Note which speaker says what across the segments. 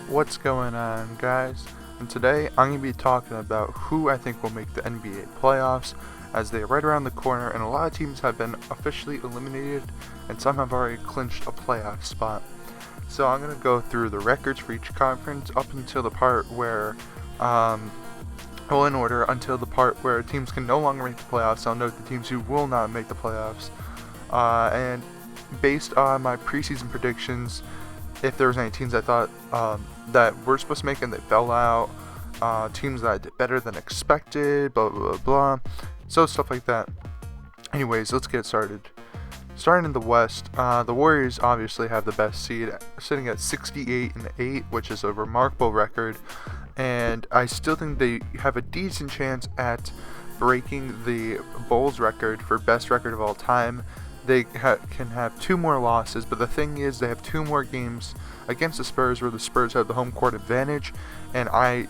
Speaker 1: What's going on, guys? And today I'm going to be talking about who I think will make the NBA playoffs, as they are right around the corner and a lot of teams have been officially eliminated and some have already clinched a playoff spot. So I'm going to go through the records for each conference up until the part where, in order until the part where teams can no longer make the playoffs. I'll note the teams who will not make the playoffs. And based on my preseason predictions, if there was any teams I thought that were supposed to make and they fell out, teams that did better than expected, blah blah blah blah, so stuff like that. Anyways, let's get started. Starting in the West, the Warriors obviously have the best seed, sitting at 68-8, which is a remarkable record, and I still think they have a decent chance at breaking the Bulls record for best record of all time. They can have 2 more losses, but the thing is they have 2 more games against the Spurs where the Spurs have the home court advantage, and I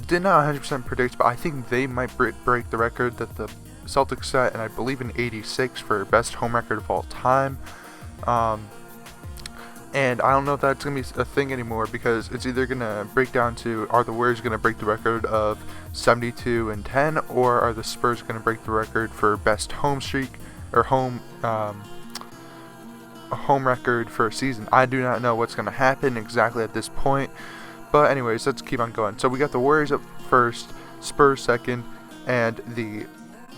Speaker 1: did not 100% predict, but I think they might break the record that the Celtics set, and I believe in 86 for best home record of all time. And I don't know if that's going to be a thing anymore, because it's either going to break down to, are the Warriors going to break the record of 72-10, or are the Spurs going to break the record for best home streak or home record for a season. I do not know what's going to happen exactly at this point, but anyways, let's keep on going. So we got the Warriors up first, Spurs second, and the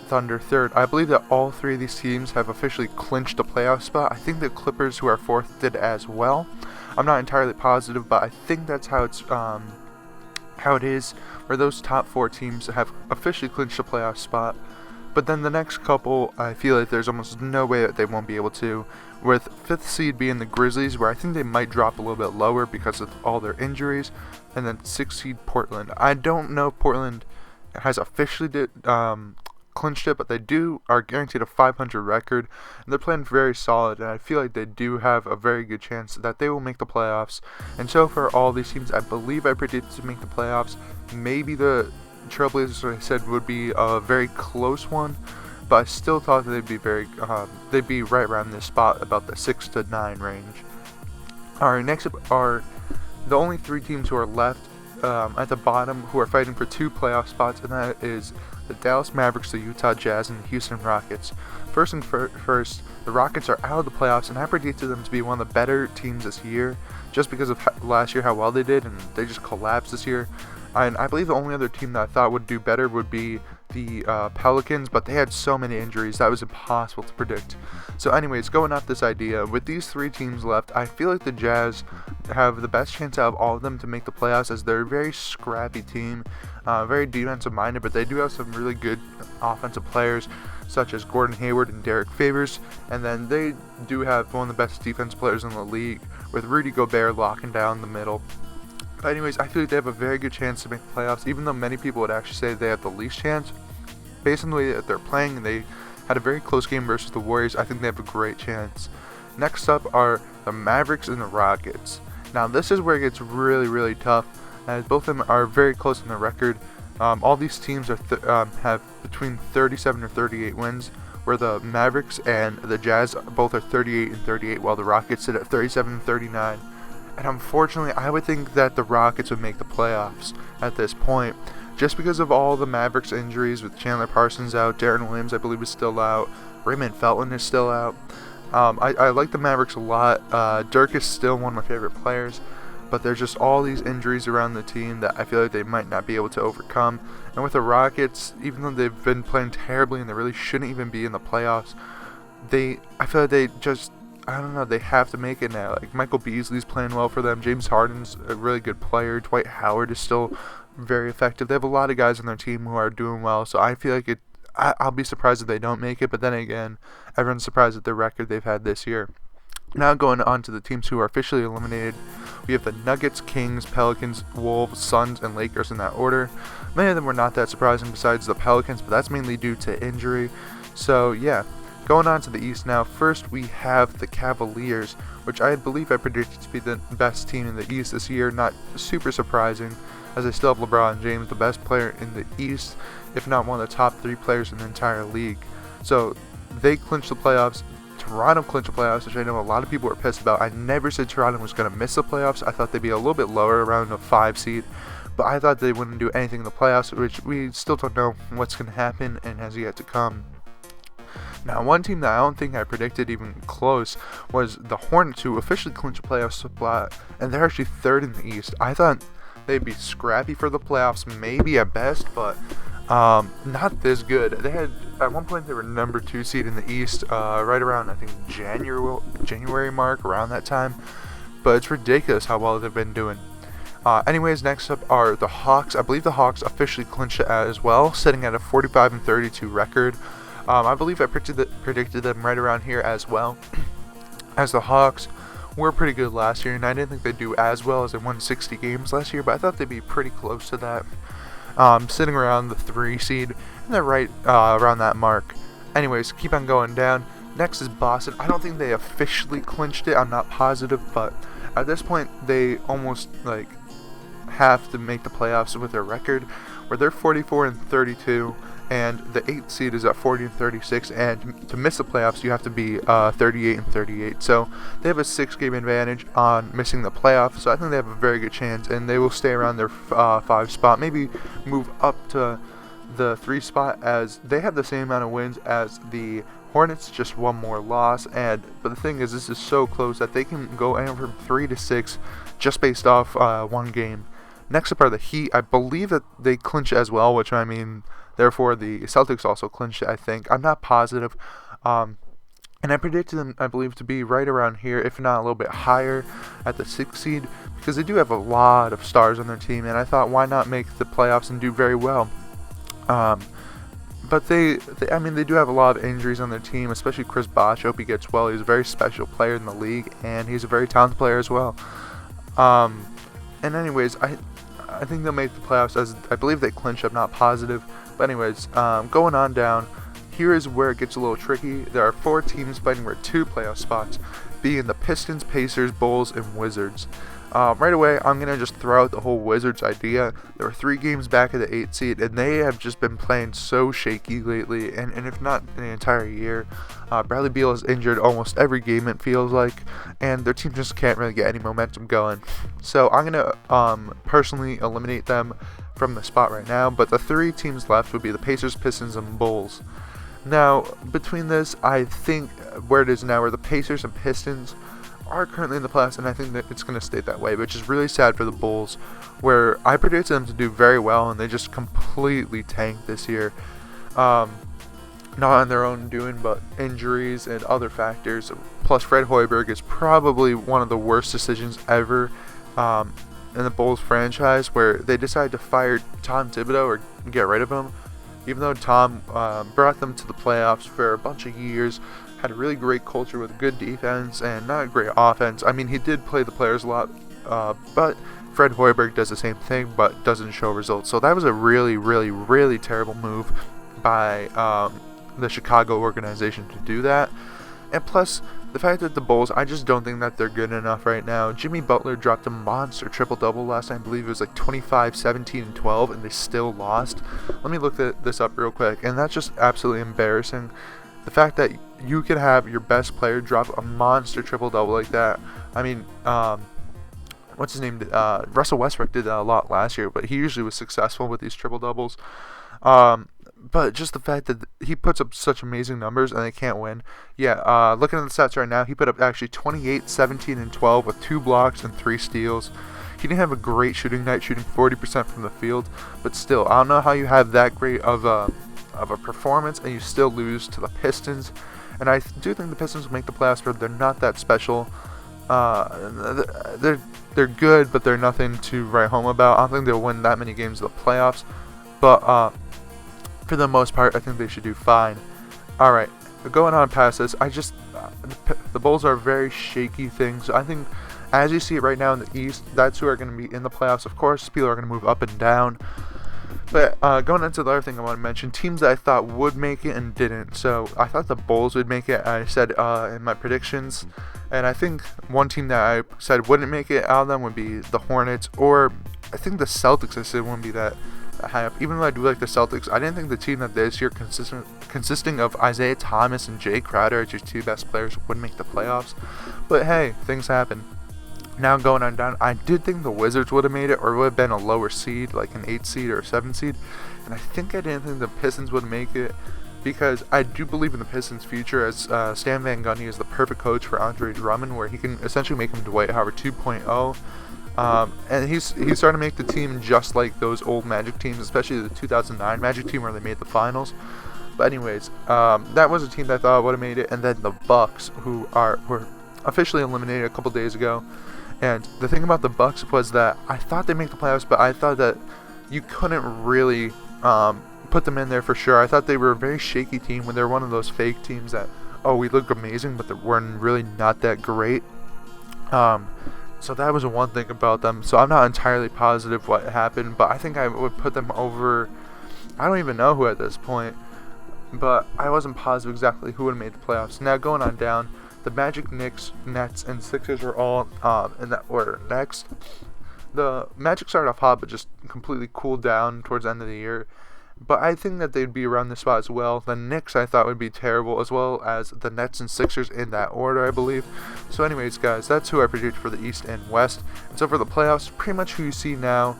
Speaker 1: Thunder third. I believe that all 3 of these teams have officially clinched a playoff spot. I think the Clippers, who are 4th, did as well. I'm not entirely positive, but I think that's how it is, where those top 4 teams have officially clinched a playoff spot. But then the next couple, I feel like there's almost no way that they won't be able to, with 5th seed being the Grizzlies, where I think they might drop a little bit lower because of all their injuries, and then 6th seed Portland. I don't know if Portland has officially clinched it, but they are guaranteed a 500 record, and they're playing very solid, and I feel like they do have a very good chance that they will make the playoffs. And so for all these teams, I believe I predicted to make the playoffs. Maybe the Trailblazers, I said, would be a very close one, but I still thought that they'd be right around this spot, about the 6 to 9 range. Alright, next up are the only 3 teams who are left at the bottom, who are fighting for 2 playoff spots, and that is the Dallas Mavericks, the Utah Jazz, and the Houston Rockets. First, the Rockets are out of the playoffs, and I predicted them to be one of the better teams this year, just because of last year, how well they did, and they just collapsed this year. And I believe the only other team that I thought would do better would be the Pelicans, but they had so many injuries that was impossible to predict. So anyways, going off this idea, with these 3 teams left, I feel like the Jazz have the best chance out of all of them to make the playoffs, as they're a very scrappy team, very defensive minded, but they do have some really good offensive players such as Gordon Hayward and Derek Favors, and then they do have one of the best defense players in the league, with Rudy Gobert locking down the middle. But anyways, I feel like they have a very good chance to make the playoffs, even though many people would actually say they have the least chance. Based on the way that they're playing, and they had a very close game versus the Warriors, I think they have a great chance. Next up are the Mavericks and the Rockets. Now this is where it gets really, really tough, as both of them are very close in the record. All these teams are have between 37 or 38 wins, where the Mavericks and the Jazz both are 38 and 38, while the Rockets sit at 37 and 39. And unfortunately, I would think that the Rockets would make the playoffs at this point, just because of all the Mavericks injuries, with Chandler Parsons out, Darren Williams, I believe, is still out, Raymond Felton is still out. I like the Mavericks a lot. Dirk is still one of my favorite players, but there's just all these injuries around the team that I feel like they might not be able to overcome. And with the Rockets, even though they've been playing terribly and they really shouldn't even be in the playoffs, I feel like they just, I don't know, they have to make it now. Like, Michael Beasley's playing well for them. James Harden's a really good player. Dwight Howard is still very effective. They have a lot of guys on their team who are doing well, so I feel like I'll be surprised if they don't make it, but then again, everyone's surprised at the record they've had this year. Now going on to the teams who are officially eliminated, we have the Nuggets, Kings, Pelicans, Wolves, Suns, and Lakers in that order. Many of them were not that surprising besides the Pelicans, but that's mainly due to injury. So yeah. Going on to the East now, first we have the Cavaliers, which I believe I predicted to be the best team in the East this year. Not super surprising, as they still have LeBron James, the best player in the East, if not one of the top 3 players in the entire league. So they clinched the playoffs Toronto clinch the playoffs, which I know a lot of people were pissed about. I never said Toronto was going to miss the playoffs. I thought they'd be a little bit lower, around a 5 seed. But I thought they wouldn't do anything in the playoffs, which we still don't know what's going to happen and has yet to come. Now, one team that I don't think I predicted even close was the Hornets, who officially clinched a playoff spot, and they're actually 3rd in the East. I thought they'd be scrappy for the playoffs, maybe at best, but not this good. They had, at one point, they were number 2 seed in the East, right around, I think, January mark, around that time. But it's ridiculous how well they've been doing. Anyways, next up are the Hawks. I believe the Hawks officially clinched it as well, sitting at a 45-32 record. I believe I predicted them right around here as well. As the Hawks were pretty good last year, and I didn't think they'd do as well as they won 60 games last year, but I thought they'd be pretty close to that. Sitting around the 3 seed, and they're right around that mark. Anyways, keep on going down. Next is Boston. I don't think they officially clinched it. I'm not positive, but at this point, they almost have to make the playoffs with their record, where they're 44-32, and the 8th seed is at 40-36, and to miss the playoffs, you have to be 38-38. So they have a 6-game advantage on missing the playoffs. So I think they have a very good chance, and they will stay around their 5 spot, maybe move up to the 3 spot, as they have the same amount of wins as the Hornets, just 1 more loss. But the thing is, this is so close that they can go anywhere from 3 to 6 just based off 1 game. Next up are the Heat. I believe that they clinch as well, which I mean, therefore the Celtics also clinched it, I think. I'm not positive. And I predicted them, I believe, to be right around here, if not a little bit higher at the 6th seed, because they do have a lot of stars on their team, and I thought, why not make the playoffs and do very well? But they do have a lot of injuries on their team, especially Chris Bosh. I hope he gets well. He's a very special player in the league, and he's a very talented player as well. And anyways, I think they'll make the playoffs, as I believe they clinch. I'm not positive. But anyways, going on down, here is where it gets a little tricky. There are 4 teams fighting for 2 playoff spots, being the Pistons, Pacers, Bulls, and Wizards. Right away, I'm going to just throw out the whole Wizards idea. There were 3 games back of the 8th seed, and they have just been playing so shaky lately, and if not the entire year. Bradley Beal is injured almost every game, it feels like, and their team just can't really get any momentum going. So I'm going to personally eliminate them from the spot right now, but the 3 teams left would be the Pacers, Pistons, and Bulls. Now, between this, I think where it is now, where the Pacers and Pistons are currently in the playoffs, and I think that it's going to stay that way, which is really sad for the Bulls, where I predicted them to do very well, and they just completely tanked this year. Not on their own doing, but injuries and other factors. Plus, Fred Hoiberg is probably one of the worst decisions ever in the Bulls franchise, where they decided to fire Tom Thibodeau or get rid of him, even though Tom brought them to the playoffs for a bunch of years, had a really great culture with good defense and not a great offense. I mean, he did play the players a lot, but Fred Hoiberg does the same thing, but doesn't show results. So that was a really, really, really terrible move by the Chicago organization to do that. And plus, the fact that the Bulls, I just don't think that they're good enough right now. Jimmy Butler dropped a monster triple-double last night. I believe it was like 25, 17, and 12, and they still lost. Let me look this up real quick, and that's just absolutely embarrassing. The fact that you can have your best player drop a monster triple-double like that. I mean, what's his name? Russell Westbrook did that a lot last year, but he usually was successful with these triple-doubles. But just the fact that he puts up such amazing numbers and they can't win. Yeah, looking at the stats right now, he put up actually 28, 17, and 12 with 2 blocks and 3 steals. He didn't have a great shooting night, shooting 40% from the field, but still, I don't know how you have that great of a performance and you still lose to the Pistons. And I do think the Pistons will make the playoffs, but they're not that special. They're good, but they're nothing to write home about. I don't think they'll win that many games in the playoffs, but for the most part, I think they should do fine. Alright, going on past this, the Bulls are a very shaky thing. So I think, as you see it right now in the East, that's who are going to be in the playoffs. Of course, people are going to move up and down. But going into the other thing I want to mention, teams that I thought would make it and didn't. So I thought the Bulls would make it, I said in my predictions. And I think one team that I said wouldn't make it out of them would be the Hornets, or I think the Celtics I said wouldn't be that high up. Even though I do like the Celtics, I didn't think the team that this year consisting of Isaiah Thomas and Jay Crowder as your 2 best players would make the playoffs. But hey, things happen. Now going on down, I did think the Wizards would have made it, or would have been a lower seed, like an 8 seed or a 7 seed. And I didn't think the Pistons would make it, because I do believe in the Pistons' future, as Stan Van Gundy is the perfect coach for Andre Drummond, where he can essentially make him Dwight Howard 2.0. And he's starting to make the team just like those old Magic teams, especially the 2009 Magic team where they made the finals. But anyways, that was a team that I thought would have made it. And then the Bucks, who were officially eliminated a couple days ago. And the thing about the Bucks was that I thought they'd make the playoffs, but I thought that you couldn't really put them in there for sure. I thought they were a very shaky team, when they're one of those fake teams that, oh, we look amazing, but we're really not that great. So that was one thing about them. So I'm not entirely positive what happened, but I think I would put them over. I don't even know who at this point, but I wasn't positive exactly who would have made the playoffs. Now going on down, the Magic, Knicks, Nets, and Sixers are all in that order. Next, the Magic started off hot, but just completely cooled down towards the end of the year. But I think that they'd be around this spot as well. The Knicks I thought would be terrible, as well as the Nets and Sixers in that order, I believe. So anyways, guys, that's who I predict for the East and West. And so for the playoffs, pretty much who you see now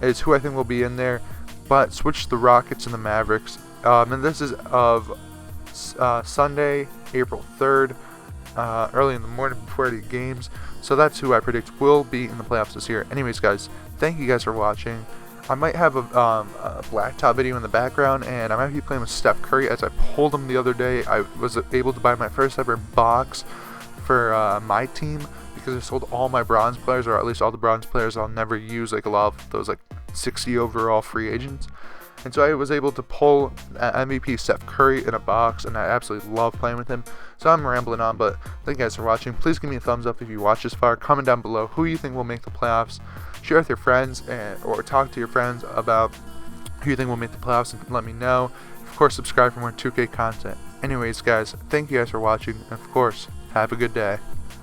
Speaker 1: is who I think will be in there. But switch the Rockets and the Mavericks. And this is of Sunday, April 3rd, early in the morning before the games. So that's who I predict will be in the playoffs this year. Anyways, guys, thank you guys for watching. I might have a blacktop video in the background, and I might be playing with Steph Curry, as I pulled him the other day. I was able to buy my first ever box for my team, because I sold all my bronze players, or at least all the bronze players I'll never use, like a lot of those like 60 overall free agents. And so I was able to pull MVP Steph Curry in a box, and I absolutely love playing with him. So I'm rambling on, but thank you guys for watching. Please give me a thumbs up if you watch this far. Comment down below who you think will make the playoffs. Share with your friends, or talk to your friends about who you think will make the playoffs, and let me know. Of course, subscribe for more 2K content. Anyways, guys, thank you guys for watching, and of course, have a good day.